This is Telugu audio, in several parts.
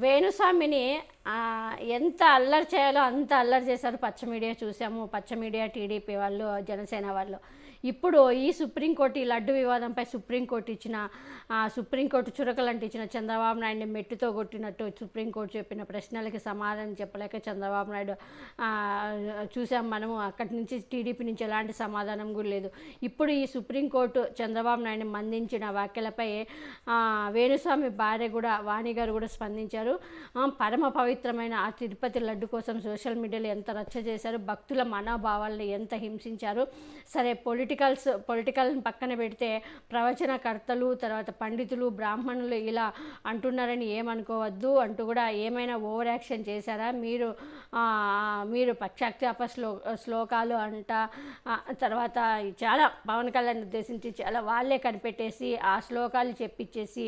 వేణుస్వామిని ఎంత అల్లరి చేయాలో అంత అల్లరి చేశారు. పచ్చ మీడియా చూసాము, పచ్చ మీడియా, టీడీపీ వాళ్ళు, జనసేన వాళ్ళు. ఇప్పుడు ఈ సుప్రీంకోర్టు ఈ లడ్డు వివాదంపై సుప్రీంకోర్టు చురకలంటించిన చంద్రబాబు నాయుడిని మెట్టుతో కొట్టినట్టు సుప్రీంకోర్టు చెప్పిన ప్రశ్నలకి సమాధానం చెప్పలేక చంద్రబాబు నాయుడు చూసాం మనము. అక్కడి నుంచి టీడీపీ నుంచి ఎలాంటి సమాధానం కూడా లేదు. ఇప్పుడు ఈ సుప్రీంకోర్టు చంద్రబాబు నాయుడిని మందించిన వ్యాఖ్యలపై వేణుస్వామి భార్య కూడా, వాణి గారు కూడా స్పందించారు. పరమ పవిత్రమైన ఆ తిరుపతి లడ్డు కోసం సోషల్ మీడియాలో ఎంత రచ్చ చేశారు, భక్తుల మనోభావాలను ఎంత హింసించారు. సరే, పొలిటికల్ని పక్కన పెడితే ప్రవచనకర్తలు, తర్వాత పండితులు, బ్రాహ్మణులు ఇలా అంటున్నారని ఏమనుకోవద్దు అంటూ కూడా ఏమైనా ఓవర్ యాక్షన్ చేశారా మీరు? పక్షాక్షాప శ్లోకాలు అంట, తర్వాత చాలా పవన్ కళ్యాణ్ ఉద్దేశించి చాలా వాళ్ళే కనిపెట్టేసి ఆ శ్లోకాలు చెప్పించేసి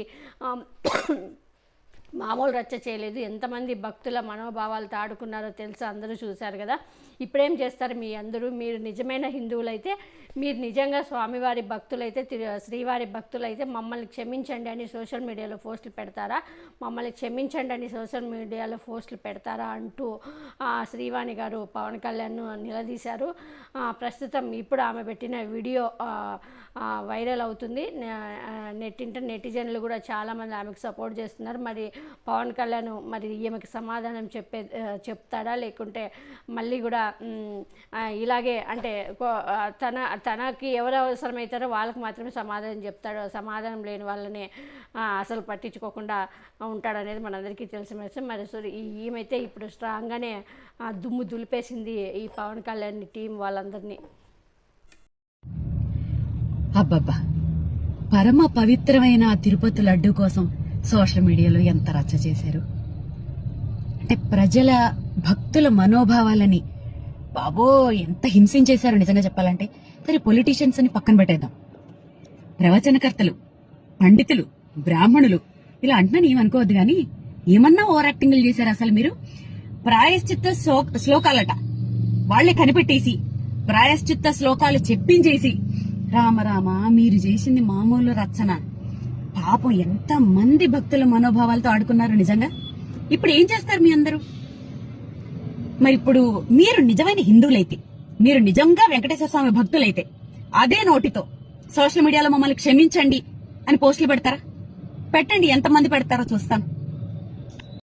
మామూలు రచ్చ చేయలేదు. ఎంతమంది భక్తుల మనోభావాలతో ఆడుకున్నారో తెలుసు, అందరూ చూశారు కదా. ఇప్పుడేం చేస్తారు మీరు నిజమైన హిందువులైతే, మీరు నిజంగా స్వామివారి భక్తులైతే, శ్రీవారి భక్తులైతే మమ్మల్ని క్షమించండి అని సోషల్ మీడియాలో పోస్టులు పెడతారా? మమ్మల్ని క్షమించండి అని సోషల్ మీడియాలో పోస్టులు పెడతారా అంటూ శ్రీవాణి గారు పవన్ కళ్యాణ్ను నిలదీశారు. ప్రస్తుతం ఇప్పుడు ఆమె పెట్టిన వీడియో వైరల్ అవుతుంది. నెటిజన్లు కూడా చాలామంది ఆమెకు సపోర్ట్ చేస్తున్నారు. మరి పవన్ కళ్యాణ్ మరి ఈమెకి సమాధానం చెప్తాడా, లేకుంటే మళ్ళీ కూడా ఇలాగే అంటే తనకి ఎవరు అవసరమవుతారో వాళ్ళకి మాత్రమే సమాధానం చెప్తాడు, సమాధానం లేని వాళ్ళని అసలు పట్టించుకోకుండా ఉంటాడనేది మనందరికీ తెలిసిన విషయం. మరి ఈమెతే ఇప్పుడు స్ట్రాంగ్గానే దుమ్ము దులిపేసింది ఈ పవన్ కళ్యాణ్ టీం వాళ్ళందరినీ. అబ్బబ్బా, పరమ పవిత్రమైన తిరుపతి లడ్డు కోసం సోషల్ మీడియాలో ఎంత రచ్చ చేశారు అంటే, ప్రజల భక్తుల మనోభావాలని బాబో ఎంత హింసించేశారు నిజంగా చెప్పాలంటే. సరే, పొలిటీషియన్స్ అని పక్కన పెట్టేద్దాం. ప్రవచనకర్తలు, పండితులు, బ్రాహ్మణులు ఇలా అంటున్నాను ఏమనుకోవద్దు కానీ, ఏమన్నా ఓవర్ యాక్టింగ్లు చేశారు అసలు మీరు? ప్రాయశ్చిత్త శ్లోకాలట వాళ్లే కనిపెట్టేసి ప్రాయశ్చిత్త శ్లోకాలు చెప్పించేసి, రామ మీరు చేసింది మామూలు రచన. పాపం ఎంత మంది భక్తుల మనోభావాలతో ఆడుకున్నారు నిజంగా. ఇప్పుడు ఏం చేస్తారు మీ అందరూ? మరి ఇప్పుడు మీరు నిజమైన హిందువులైతే, మీరు నిజంగా వెంకటేశ్వర స్వామి భక్తులైతే అదే నోటితో సోషల్ మీడియాలో మమ్మల్ని క్షమించండి అని పోస్టులు పెడతారా? పెట్టండి, ఎంతమంది పెడతారో చూస్తాను.